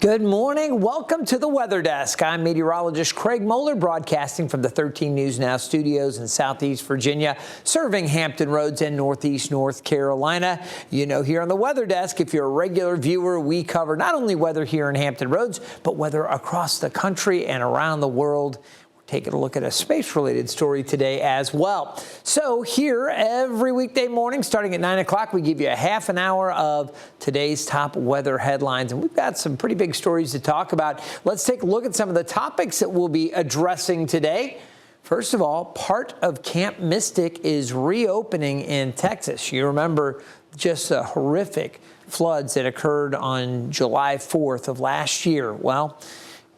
Good morning. Welcome to the Weather Desk. I'm meteorologist Craig Moeller, broadcasting from the 13 News Now studios in Southeast Virginia, serving Hampton Roads and Northeast North Carolina. You know, here on the Weather Desk, if you're a regular viewer, we cover not only weather here in Hampton Roads, but weather across the country and around the world. Taking a look at a space-related story today as well. So here every weekday morning, starting at 9 o'clock, we give you a half an hour of today's top weather headlines. And we've got some pretty big stories to talk about. Let's take a look at some of the topics that we'll be addressing today. First of all, part of Camp Mystic is reopening in Texas. You remember just the horrific floods that occurred on July 4th of last year. Well,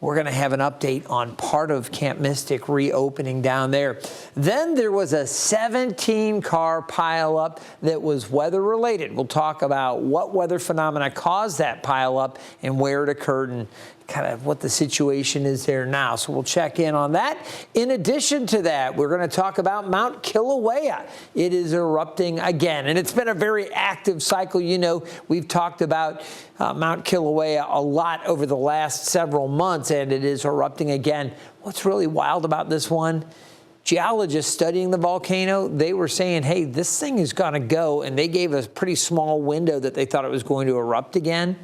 we're going to have an update on part of Camp Mystic reopening down there. Then there was a 17-car pileup that was weather-related. We'll talk about what weather phenomena caused that pileup and where it occurred and kind of what the situation is there now. So we'll check in on that. In addition to that, we're going to talk about Mount Kilauea. It is erupting again, and it's been a very active cycle. You know, we've talked about Mount Kilauea a lot over the last several months, and it is erupting again. What's really wild about this one? Geologists studying the volcano, they were saying, hey, this thing is going to go, and they gave a pretty small window that they thought it was going to erupt again.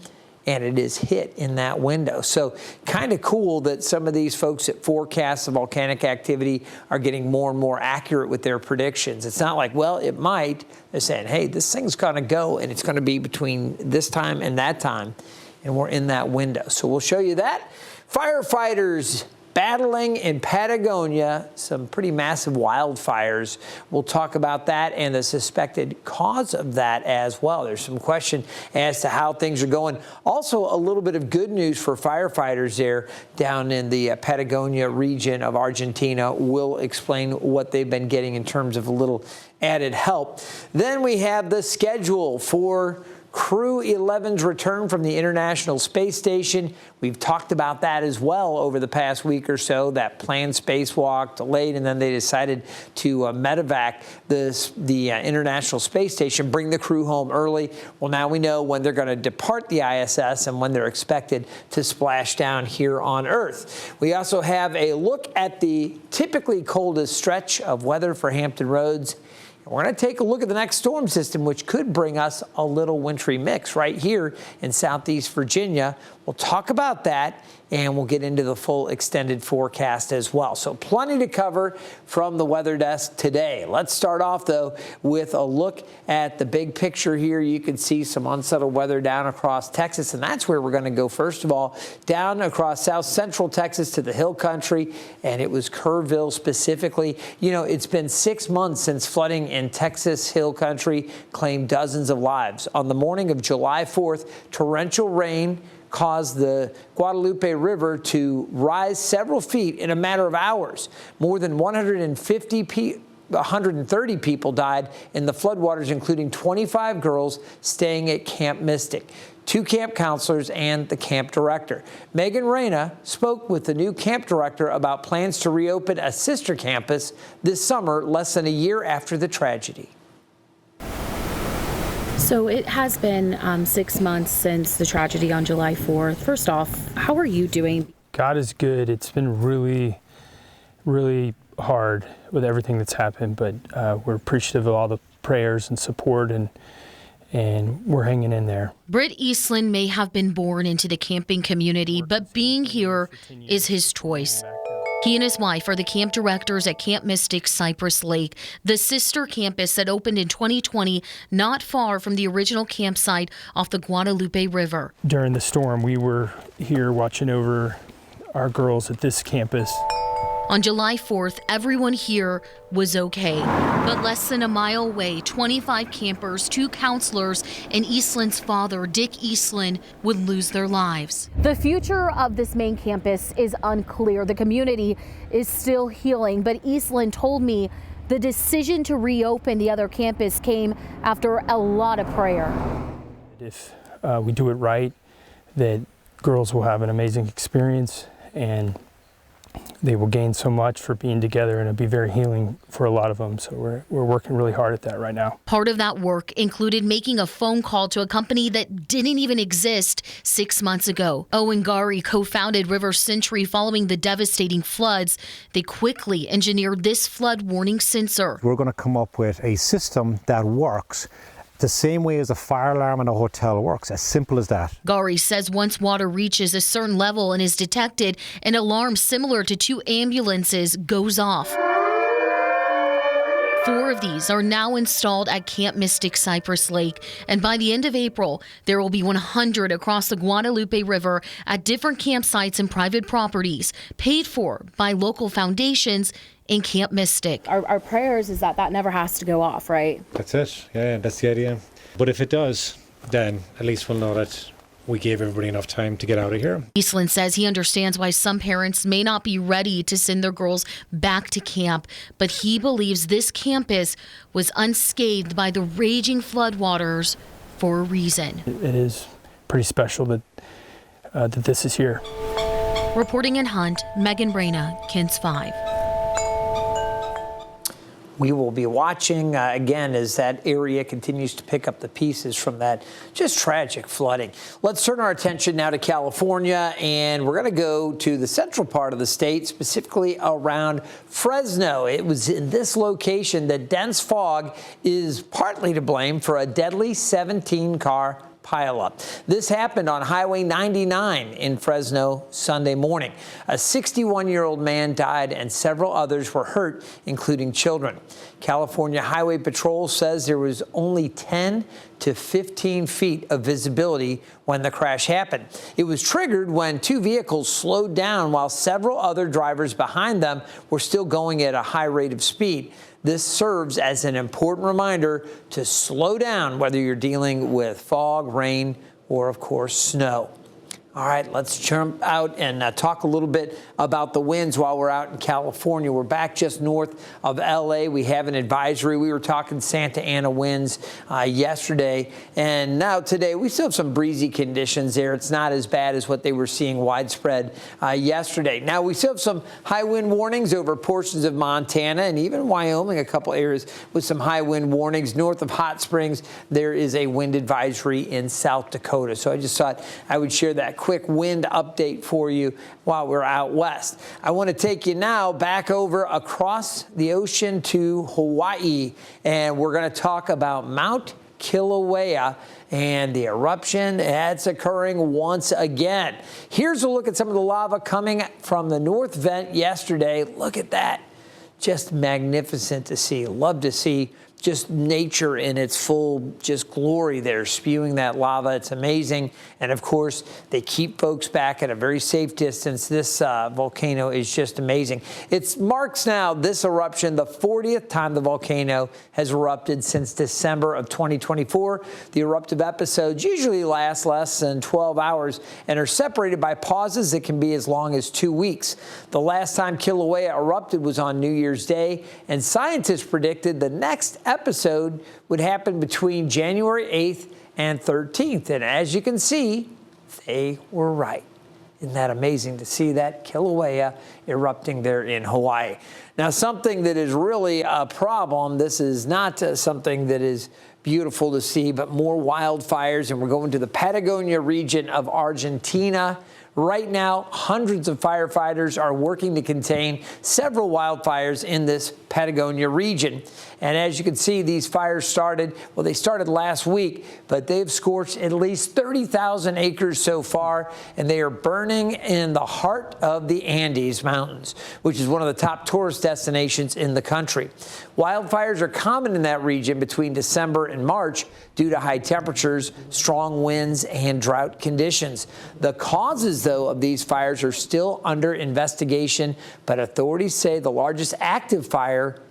And it is hit in that window. So kind of cool that some of these folks that forecast the volcanic activity are getting more and more accurate with their predictions. It's not like, well, it might. They're saying, hey, this thing's going to go, and it's going to be between this time and that time, and we're in that window. So we'll show you that. Firefighters battling in Patagonia, some pretty massive wildfires. We'll talk about that and the suspected cause of that as well. There's some question as to how things are going. Also, a little bit of good news for firefighters there down in the Patagonia region of Argentina. We'll explain what they've been getting in terms of a little added help. Then we have the schedule for Crew 11's return from the International Space Station. We've talked about that as well over the past week or so, that planned spacewalk delayed, and then they decided to medevac the International Space Station, bring the crew home early. Well, now we know when they're going to depart the ISS and when they're expected to splash down here on Earth. We also have a look at the typically coldest stretch of weather for Hampton Roads. We're going to take a look at the next storm system, which could bring us a little wintry mix right here in Southeast Virginia. We'll talk about that, and we'll get into the full extended forecast as well. So plenty to cover from the Weather Desk today. Let's start off, though, with a look at the big picture here. You can see some unsettled weather down across Texas, and that's where we're going to go first of all, down across south central Texas to the Hill Country, and it was Kerrville specifically. You know, it's been 6 months since flooding in Texas Hill Country claimed dozens of lives. On the morning of July 4th, torrential rain caused the Guadalupe River to rise several feet in a matter of hours. More than 130 people died in the floodwaters, including 25 girls staying at Camp Mystic, 2 camp counselors, and the camp director. Megan Reyna spoke with the new camp director about plans to reopen a sister campus this summer, less than a year after the tragedy. So it has been 6 months since the tragedy on July 4th. First off, how are you doing? God is good. It's been really, really hard with everything that's happened, but we're appreciative of all the prayers and support, and we're hanging in there. Britt Eastland may have been born into the camping community, but being here is his choice. He and his wife are the camp directors at Camp Mystic Cypress Lake, the sister campus that opened in 2020, not far from the original campsite off the Guadalupe River. During the storm, we were here watching over our girls at this campus. On July 4th, everyone here was okay. But less than a mile away, 25 campers, 2 counselors, and Eastland's father, Dick Eastland, would lose their lives. The future of this main campus is unclear. The community is still healing, but Eastland told me the decision to reopen the other campus came after a lot of prayer. If we do it right, that girls will have an amazing experience, and they will gain so much for being together, and it'll be very healing for a lot of them. So we're working really hard at that right now. Part of that work included making a phone call to a company that didn't even exist 6 months ago. Owen Gari co-founded River Century following the devastating floods. They quickly engineered this flood warning sensor. We're going to come up with a system that works the same way as a fire alarm in a hotel works, as simple as that. Gari says once water reaches a certain level and is detected, an alarm similar to 2 ambulances goes off. 4 of these are now installed at Camp Mystic Cypress Lake, and by the end of April, there will be 100 across the Guadalupe River at different campsites and private properties, paid for by local foundations in Camp Mystic. Our prayers is that never has to go off, right? That's it. Yeah, that's the idea. But if it does, then at least we'll know that we gave everybody enough time to get out of here. Eastland says he understands why some parents may not be ready to send their girls back to camp, but he believes this campus was unscathed by the raging floodwaters for a reason. It is pretty special that this is here. Reporting in Hunt, Megan Brena, KENS 5. We will be watching again as that area continues to pick up the pieces from that just tragic flooding. Let's turn our attention now to California, and we're going to go to the central part of the state, specifically around Fresno. It was in this location that dense fog is partly to blame for a deadly 17-car pileup. This happened on Highway 99 in Fresno Sunday morning. A 61-year-old man died and several others were hurt, including children. California Highway Patrol says there was only 10 to 15 feet of visibility when the crash happened. It was triggered when 2 vehicles slowed down while several other drivers behind them were still going at a high rate of speed. This serves as an important reminder to slow down whether you're dealing with fog, rain, or, of course, snow. All right, let's jump out and talk a little bit about the winds while we're out in California. We're back just north of L.A. We have an advisory. We were talking Santa Ana winds yesterday, and now today we still have some breezy conditions there. It's not as bad as what they were seeing widespread yesterday. Now, we still have some high wind warnings over portions of Montana and even Wyoming, a couple areas with some high wind warnings. North of Hot Springs, there is a wind advisory in South Dakota. So I just thought I would share that quick wind update for you while we're out west. I want to take you now back over across the ocean to Hawaii, and we're going to talk about Mount Kilauea and the eruption that's occurring once again. Here's a look at some of the lava coming from the north vent yesterday. Look at that. Just magnificent to see. Love to see just nature in its full just glory there, spewing that lava. It's amazing. And of course, they keep folks back at a very safe distance. This volcano is just amazing. It marks now this eruption the 40th time the volcano has erupted since December of 2024. The eruptive episodes usually last less than 12 hours and are separated by pauses that can be as long as 2 weeks. The last time Kilauea erupted was on New Year's Day, and scientists predicted the next episode would happen between January 8th and 13th. And as you can see, they were right. Isn't that amazing to see that Kilauea erupting there in Hawaii? Now, something that is really a problem, this is not something that is beautiful to see, but more wildfires, and we're going to the Patagonia region of Argentina. Right now, hundreds of firefighters are working to contain several wildfires in this Patagonia region. And as you can see, these fires started last week, but they've scorched at least 30,000 acres so far, and they are burning in the heart of the Andes Mountains, which is one of the top tourist destinations in the country. Wildfires are common in that region between December and March due to high temperatures, strong winds, and drought conditions. The causes, though, of these fires are still under investigation, but authorities say the largest active fire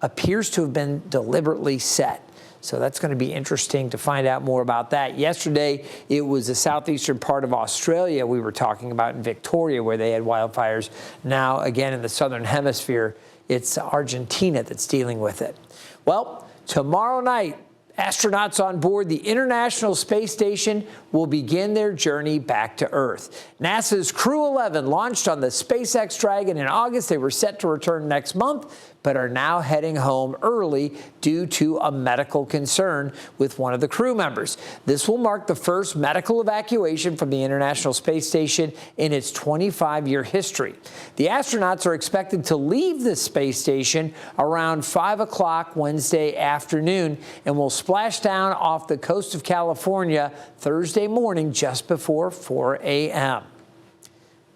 appears to have been deliberately set. So that's going to be interesting to find out more about that. Yesterday, it was the southeastern part of Australia we were talking about in Victoria where they had wildfires. Now, again, in the southern hemisphere, it's Argentina that's dealing with it. Well, tomorrow night, Astronauts on board the International Space Station will begin their journey back to Earth. NASA's Crew 11 launched on the SpaceX Dragon in August. They were set to return next month, but are now heading home early due to a medical concern with one of the crew members. This will mark the first medical evacuation from the International Space Station in its 25-year history. The astronauts are expected to leave the space station around 5 o'clock Wednesday afternoon and will splash down off the coast of California Thursday morning just before 4 a.m.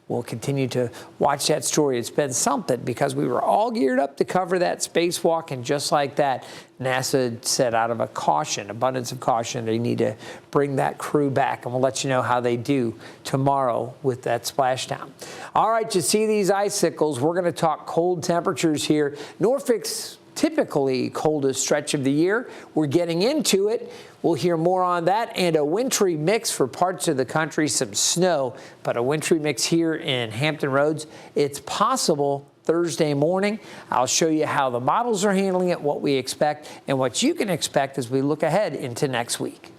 We'll continue to watch that story. It's been something because we were all geared up to cover that spacewalk, and just like that, NASA said out of abundance of caution, they need to bring that crew back, and we'll let you know how they do tomorrow with that splashdown. All right, you see these icicles. We're going to talk cold temperatures here. Norfolk's typically coldest stretch of the year. We're getting into it. We'll hear more on that and a wintry mix for parts of the country, some snow, but a wintry mix here in Hampton Roads. It's possible Thursday morning. I'll show you how the models are handling it, what we expect, and what you can expect as we look ahead into next week.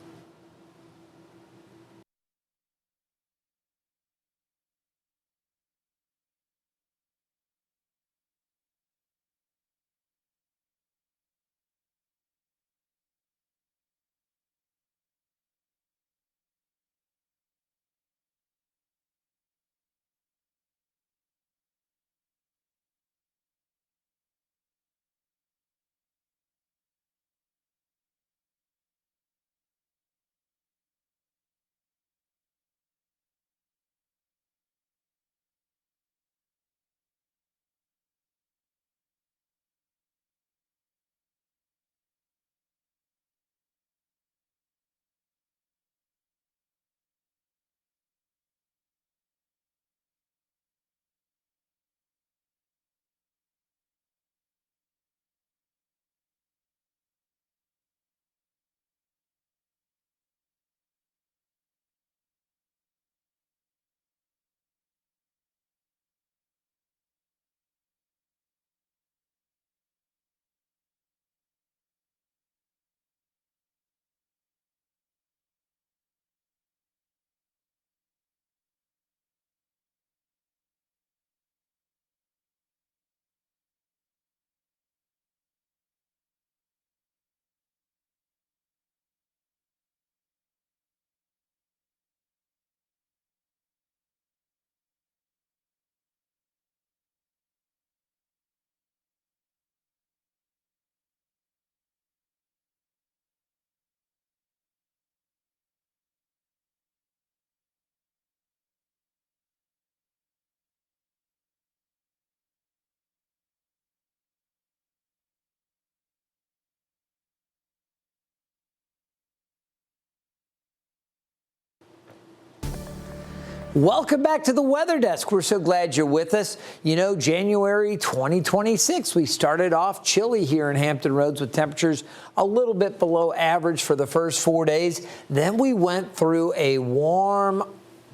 Welcome back to the Weather Desk. We're so glad you're with us. You know, January 2026, we started off chilly here in Hampton Roads with temperatures a little bit below average for the first 4 days. Then we went through a warm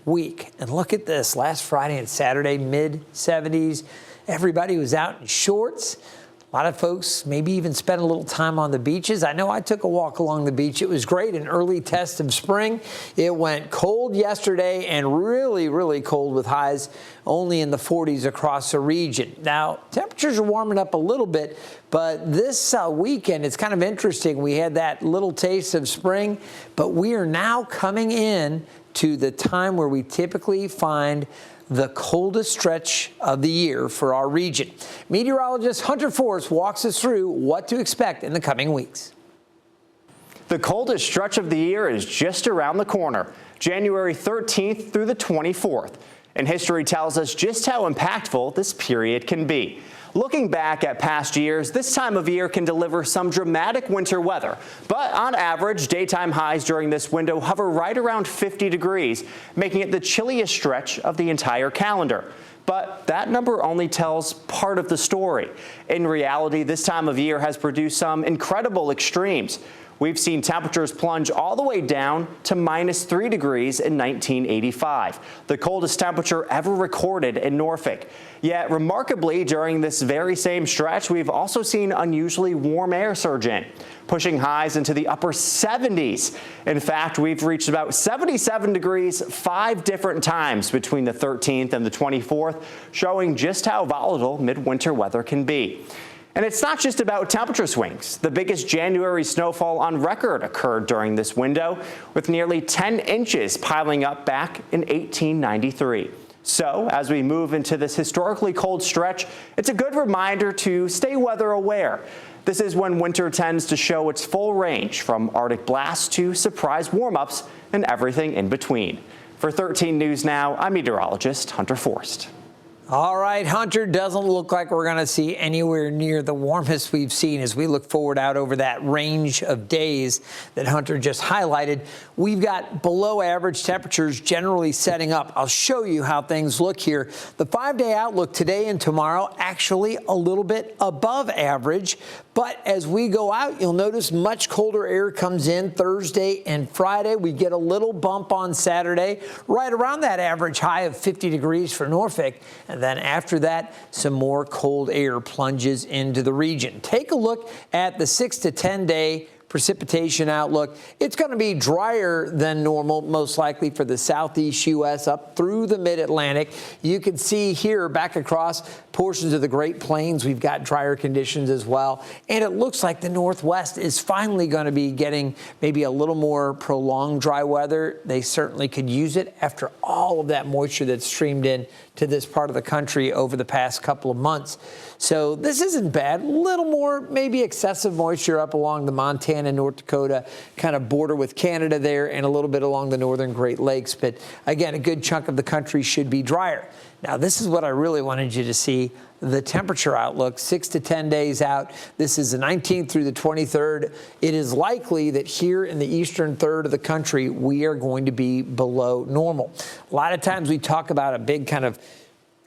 week. And look at this, last Friday and Saturday, mid-70s. Everybody was out in shorts. A lot of folks maybe even spent a little time on the beaches. I know I took a walk along the beach. It was great, an early test of spring. It went cold yesterday and really, really cold with highs only in the 40s across the region. Now, temperatures are warming up a little bit, but this weekend, it's kind of interesting. We had that little taste of spring, but we are now coming in to the time where we typically find the coldest stretch of the year for our region. Meteorologist Hunter Forrest walks us through what to expect in the coming weeks. The coldest stretch of the year is just around the corner, January 13th through the 24th. And history tells us just how impactful this period can be. Looking back at past years, this time of year can deliver some dramatic winter weather. But on average, daytime highs during this window hover right around 50 degrees, making it the chilliest stretch of the entire calendar. But that number only tells part of the story. In reality, this time of year has produced some incredible extremes. We've seen temperatures plunge all the way down to -3 degrees in 1985, the coldest temperature ever recorded in Norfolk. Yet, remarkably, during this very same stretch, we've also seen unusually warm air surge in, pushing highs into the upper 70s. In fact, we've reached about 77 degrees 5 different times between the 13th and the 24th, showing just how volatile midwinter weather can be. And it's not just about temperature swings. The biggest January snowfall on record occurred during this window, with nearly 10 inches piling up back in 1893. So, as we move into this historically cold stretch, it's a good reminder to stay weather aware. This is when winter tends to show its full range, from Arctic blasts to surprise warm-ups and everything in between. For 13 News Now, I'm meteorologist Hunter Forst. All right, Hunter, doesn't look like we're going to see anywhere near the warmest we've seen as we look forward out over that range of days that Hunter just highlighted. We've got below average temperatures generally setting up. I'll show you how things look here. The 5-day outlook today and tomorrow actually a little bit above average. But as we go out, you'll notice much colder air comes in Thursday and Friday. We get a little bump on Saturday, right around that average high of 50 degrees for Norfolk. And then after that, some more cold air plunges into the region. Take a look at the 6 to 10 day precipitation outlook. It's going to be drier than normal, most likely for the southeast U.S. up through the mid-Atlantic. You can see here back across portions of the Great Plains, we've got drier conditions as well. And it looks like the Northwest is finally going to be getting maybe a little more prolonged dry weather. They certainly could use it after all of that moisture that's streamed in to this part of the country over the past couple of months. So this isn't bad. A little more maybe excessive moisture up along the Montana, North Dakota kind of border with Canada there, and a little bit along the northern Great Lakes. But again, a good chunk of the country should be drier. Now, this is what I really wanted you to see, the temperature outlook, 6 to 10 days out. This is the 19th through the 23rd. It is likely that here in the eastern third of the country, we are going to be below normal. A lot of times we talk about a big kind of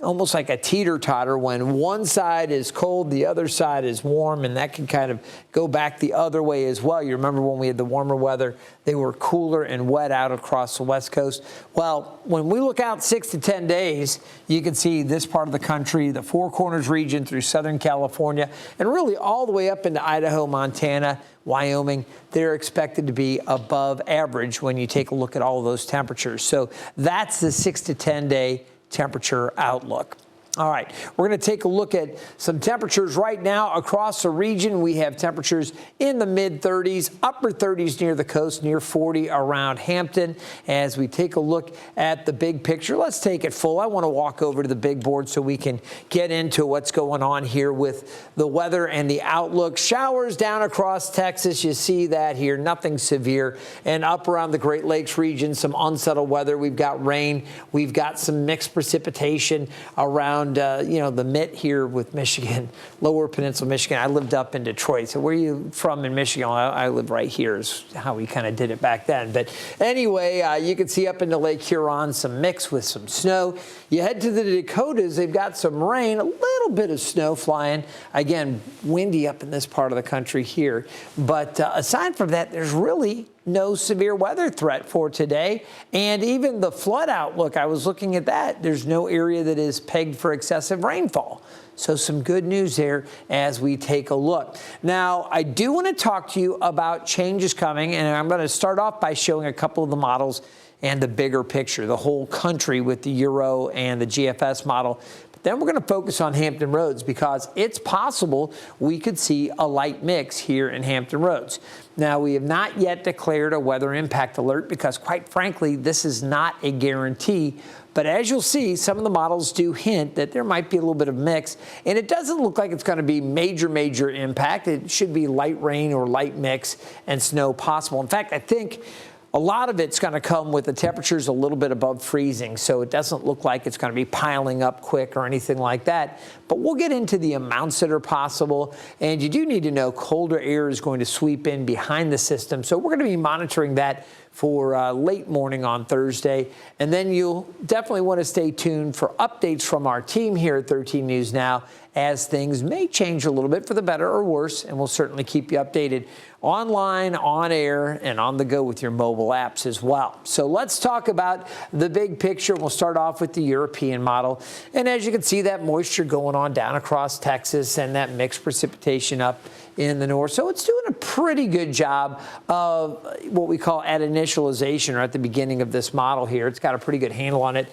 almost like a teeter-totter when one side is cold, the other side is warm, and that can kind of go back the other way as well. You remember when we had the warmer weather, they were cooler and wet out across the West Coast. Well, when we look out 6 to 10 days, you can see this part of the country, the Four Corners region through Southern California, and really all the way up into Idaho, Montana, Wyoming, they're expected to be above average when you take a look at all of those temperatures. So that's the 6 to 10 day temperature outlook. All right, we're going to take a look at some temperatures right now across the region. We have temperatures in the mid-30s, upper 30s near the coast, near 40 around Hampton. As we take a look at the big picture, let's take it full. I want to walk over to the big board so we can get into what's going on here with the weather and the outlook. Showers down across Texas. You see that here, nothing severe. And up around the Great Lakes region, some unsettled weather. We've got rain. We've got some mixed precipitation around the mitt here with Michigan, lower peninsula Michigan. I lived up in Detroit. So where are you from in Michigan? Well, I live right here is how we kind of did it back then. But anyway, you can see up into Lake Huron some mix with some snow. You head to the Dakotas, they've got some rain, a little bit of snow flying. Again, windy up in this part of the country here. But aside from that, there's really no severe weather threat for today. And even the flood outlook, I was looking at that. There's no area that is pegged for excessive rainfall. So some good news there as we take a look. Now, I do want to talk to you about changes coming, and I'm going to start off by showing a couple of the models and the bigger picture, the whole country with the Euro and the GFS model. Then we're going to focus on Hampton Roads because it's possible we could see a light mix here in Hampton Roads. Now, we have not yet declared a weather impact alert because, quite frankly, this is not a guarantee. But as you'll see, some of the models do hint that there might be a little bit of mix. And it doesn't look like it's going to be major impact. It should be light rain or light mix and snow possible. In fact, I think a lot of it's going to come with the temperatures a little bit above freezing, so it doesn't look like it's going to be piling up quick or anything like that. But we'll get into the amounts that are possible, and you do need to know colder air is going to sweep in behind the system, so we're going to be monitoring that for late morning on Thursday. And then you'll definitely want to stay tuned for updates from our team here at 13 News Now, as things may change a little bit for the better or worse, and we'll certainly keep you updated online, on air, and on the go with your mobile apps as well. So let's talk about the big picture. We'll start off with the European model. And as you can see, that moisture going on down across Texas and that mixed precipitation up in the north. So it's doing a pretty good job of what we call at initialization, or at the beginning of this model here. It's got a pretty good handle on it.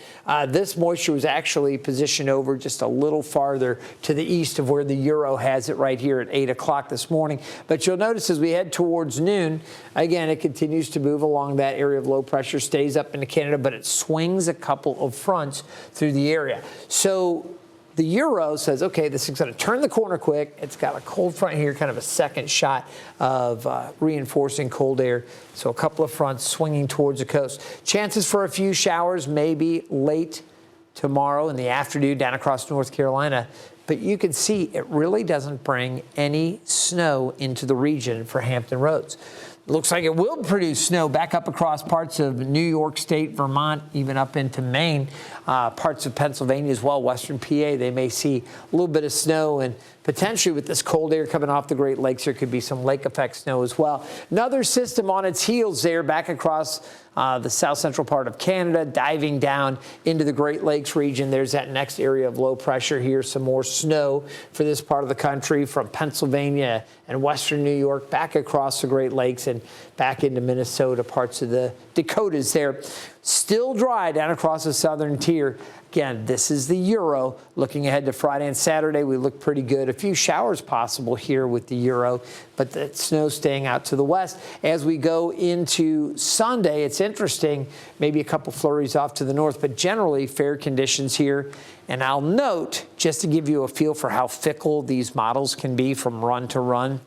This moisture was actually positioned over just a little farther to the east of where the Euro has it right here at 8 o'clock this morning. But you'll notice as we head towards noon, again, it continues to move along that area of low pressure, stays up into Canada, but it swings a couple of fronts through the area. So the Euro says, okay, this is going to turn the corner quick. It's got a cold front here, kind of a second shot of reinforcing cold air. So a couple of fronts swinging towards the coast. Chances for a few showers maybe late tomorrow in the afternoon down across North Carolina. But you can see it really doesn't bring any snow into the region for Hampton Roads. Looks like it will produce snow back up across parts of New York State, Vermont, even up into Maine, parts of Pennsylvania as well, western PA. They may see a little bit of snow, and potentially with this cold air coming off the Great Lakes, there could be some lake effect snow as well. Another system on its heels there back across the south central part of Canada, diving down into the Great Lakes region. There's that next area of low pressure here. Some more snow for this part of the country from Pennsylvania and western New York back across the Great Lakes and back into Minnesota, parts of the Dakotas there. Still dry down across the southern tier. Again, this is the Euro. Looking ahead to Friday and Saturday, we look pretty good. A few showers possible here with the Euro, but the snow staying out to the west. As we go into Sunday, it's interesting, maybe a couple flurries off to the north, but generally fair conditions here. And I'll note, just to give you a feel for how fickle these models can be from run to run,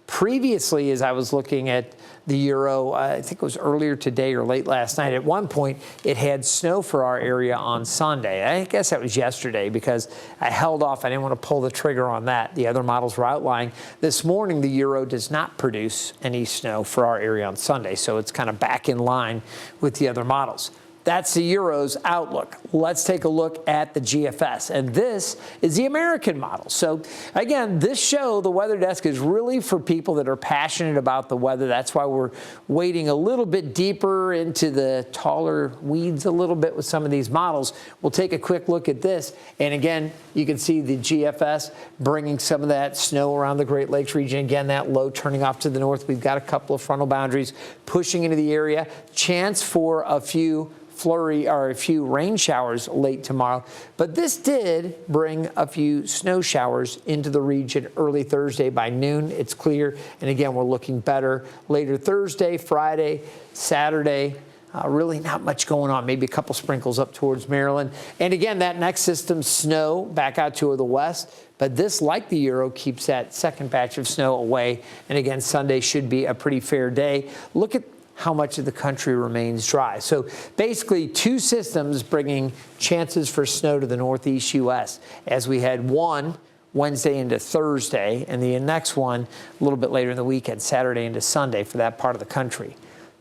previously, as I was looking at the Euro, I think it was earlier today or late last night, at one point it had snow for our area on Sunday. I guess that was yesterday because I held off. I didn't want to pull the trigger on that. The other models were outlying. This morning, the Euro does not produce any snow for our area on Sunday, so it's kind of back in line with the other models. That's the Euro's outlook. Let's take a look at the GFS. And this is the American model. So again, this show, the Weather Desk, is really for people that are passionate about the weather. That's why we're wading a little bit deeper into the taller weeds a little bit with some of these models. We'll take a quick look at this. And again, you can see the GFS bringing some of that snow around the Great Lakes region. Again, that low turning off to the north. We've got a couple of frontal boundaries pushing into the area. Chance for a few flurry or a few rain showers late tomorrow. But this did bring a few snow showers into the region early Thursday. By noon, it's clear. And again, we're looking better later Thursday, Friday, Saturday. Really not much going on. Maybe a couple sprinkles up towards Maryland. And again, that next system, snow back out to the west. But this, like the Euro, keeps that second batch of snow away. And again, Sunday should be a pretty fair day. Look at how much of the country remains dry. So basically two systems bringing chances for snow to the northeast U.S. as we had one Wednesday into Thursday, and the next one a little bit later in the weekend, Saturday into Sunday for that part of the country.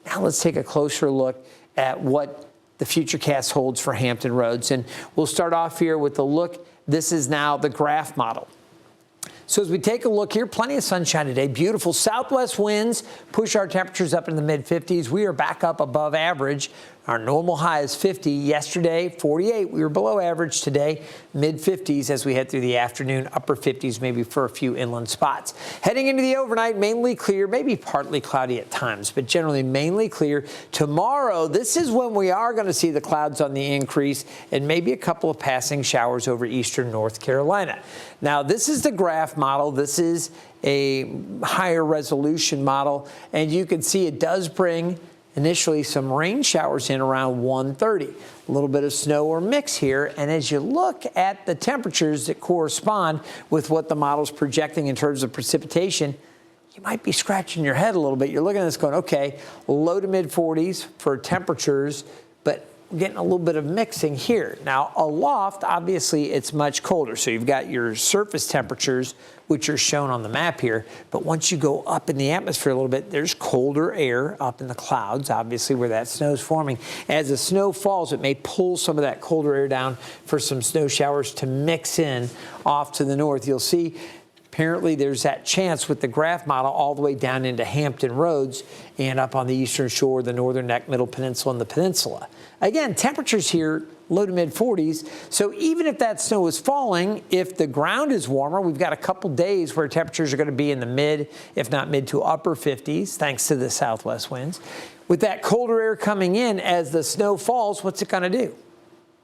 Now let's take a closer look at what the Futurecast holds for Hampton Roads. And we'll start off here with the look. This is now the graph model. So as we take a look here, plenty of sunshine today. Beautiful southwest winds push our temperatures up into the mid-50s. We are back up above average. Our normal high is 50. Yesterday, 48. We were below average today, mid-50s as we head through the afternoon, upper 50s maybe for a few inland spots. Heading into the overnight, mainly clear, maybe partly cloudy at times, but generally mainly clear. Tomorrow, this is when we are going to see the clouds on the increase and maybe a couple of passing showers over eastern North Carolina. Now, this is the graph model. This is a higher resolution model, and you can see it does bring initially some rain showers in around 1:30. A little bit of snow or mix here. And as you look at the temperatures that correspond with what the model's projecting in terms of precipitation, you might be scratching your head a little bit. You're looking at this going, okay, low to mid 40s for temperatures, but we're getting a little bit of mixing here. Now, aloft, obviously, it's much colder. So you've got your surface temperatures, which are shown on the map here. But once you go up in the atmosphere a little bit, there's colder air up in the clouds, obviously, where that snow is forming. As the snow falls, it may pull some of that colder air down for some snow showers to mix in off to the north. You'll see apparently there's that chance with the graph model all the way down into Hampton Roads and up on the eastern shore, the northern neck, middle peninsula, and the peninsula. Again, temperatures here low to mid 40s. So even if that snow is falling, if the ground is warmer, we've got a couple days where temperatures are going to be in the mid, if not mid to upper 50s, thanks to the southwest winds. With that colder air coming in as the snow falls, what's it going to do?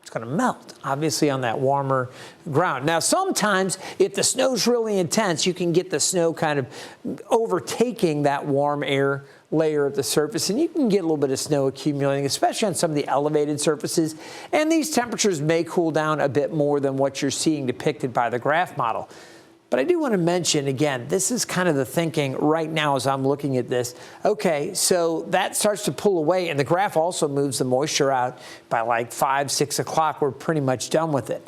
It's going to melt, obviously, on that warmer ground. Now, sometimes if the snow's really intense, you can get the snow kind of overtaking that warm air layer at the surface, and you can get a little bit of snow accumulating, especially on some of the elevated surfaces. And these temperatures may cool down a bit more than what you're seeing depicted by the graph model. But I do want to mention, again, this is kind of the thinking right now as I'm looking at this. Okay, so that starts to pull away, and the graph also moves the moisture out by like 5, 6 o'clock. We're pretty much done with it.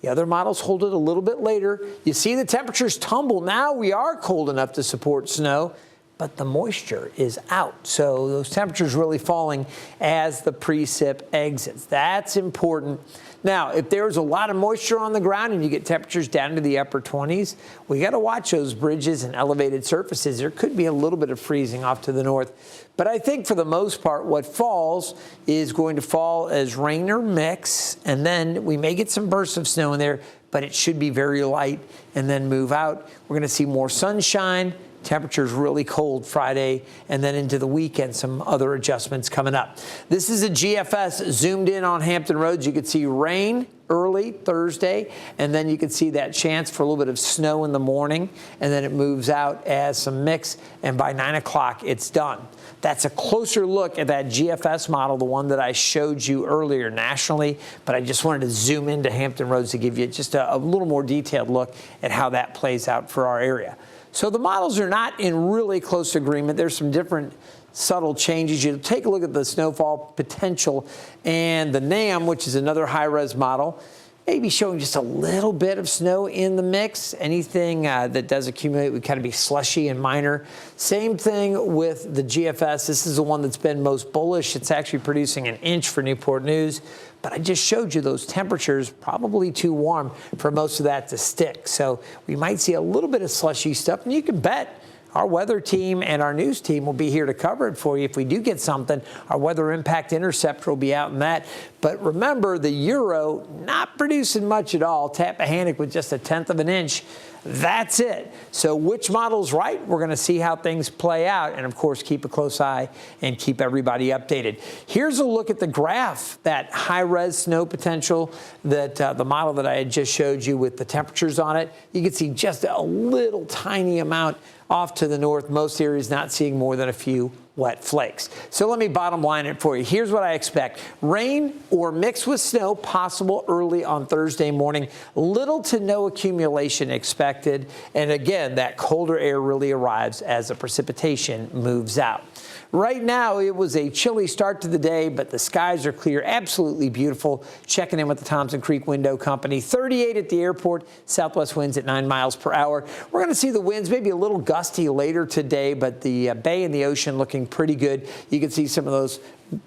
The other models hold it a little bit later. You see the temperatures tumble. Now we are cold enough to support snow, but the moisture is out. So those temperatures really falling as the precip exits. That's important. Now, if there's a lot of moisture on the ground and you get temperatures down to the upper 20s, we got to watch those bridges and elevated surfaces. There could be a little bit of freezing off to the north. But I think for the most part, what falls is going to fall as rain or mix, and then we may get some bursts of snow in there, but it should be very light and then move out. We're going to see more sunshine. Temperatures really cold Friday, and then into the weekend, some other adjustments coming up. This is a GFS zoomed in on Hampton Roads. You could see rain early Thursday, and then you can see that chance for a little bit of snow in the morning, and then it moves out as some mix, and by 9 o'clock, it's done. That's a closer look at that GFS model, the one that I showed you earlier nationally, but I just wanted to zoom into Hampton Roads to give you just a little more detailed look at how that plays out for our area. So the models are not in really close agreement. There's some different subtle changes. You take a look at the snowfall potential, and the NAM, which is another high-res model, maybe showing just a little bit of snow in the mix. Anything that does accumulate would kind of be slushy and minor. Same thing with the GFS. This is the one that's been most bullish. It's actually producing an inch for Newport News. But I just showed you those temperatures, probably too warm for most of that to stick. So we might see a little bit of slushy stuff, and you can bet our weather team and our news team will be here to cover it for you. If we do get something, our Weather Impact Interceptor will be out in that. But remember, the Euro not producing much at all. Tappahannock with just 1/10 of an inch. That's it. So which model's right? We're going to see how things play out. And, of course, keep a close eye and keep everybody updated. Here's a look at the graph, that high-res snow potential, that the model that I had just showed you with the temperatures on it. You can see just a little tiny amount off to the north. Most areas not seeing more than a few wet flakes. So let me bottom line it for you. Here's what I expect. Rain or mixed with snow possible early on Thursday morning. Little to no accumulation expected. And again, that colder air really arrives as the precipitation moves out. Right now, it was a chilly start to the day, but the skies are clear. Absolutely beautiful. Checking in with the Thompson Creek Window Company. 38 at the airport. Southwest winds at 9 miles per hour. We're going to see the winds maybe a little gusty later today, but the bay and the ocean looking pretty good. You can see some of those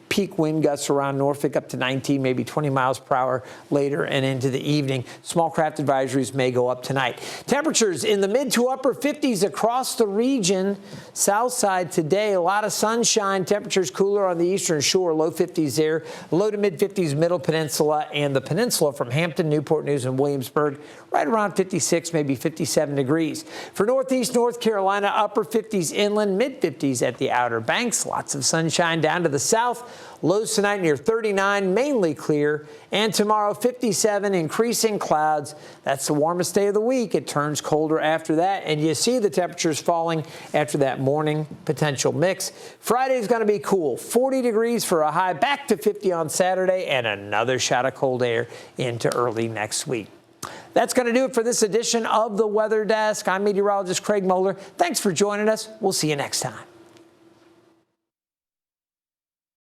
peak wind gusts around Norfolk up to 19, maybe 20 miles per hour later and into the evening. Small craft advisories may go up tonight. Temperatures in the mid to upper 50s across the region. South side today, a lot of sunshine. Temperatures cooler on the eastern shore, low 50s there. Low to mid 50s middle peninsula, and the peninsula from Hampton, Newport News, and Williamsburg, right around 56, maybe 57 degrees. For northeast North Carolina, upper 50s inland, mid 50s at the Outer Banks. Lots of sunshine down to the south. Lows tonight near 39, mainly clear. And tomorrow, 57, increasing clouds. That's the warmest day of the week. It turns colder after that. And you see the temperatures falling after that morning potential mix. Friday's going to be cool. 40 degrees for a high, back to 50 on Saturday, and another shot of cold air into early next week. That's going to do it for this edition of the Weather Desk. I'm meteorologist Craig Moeller. Thanks for joining us. We'll see you next time.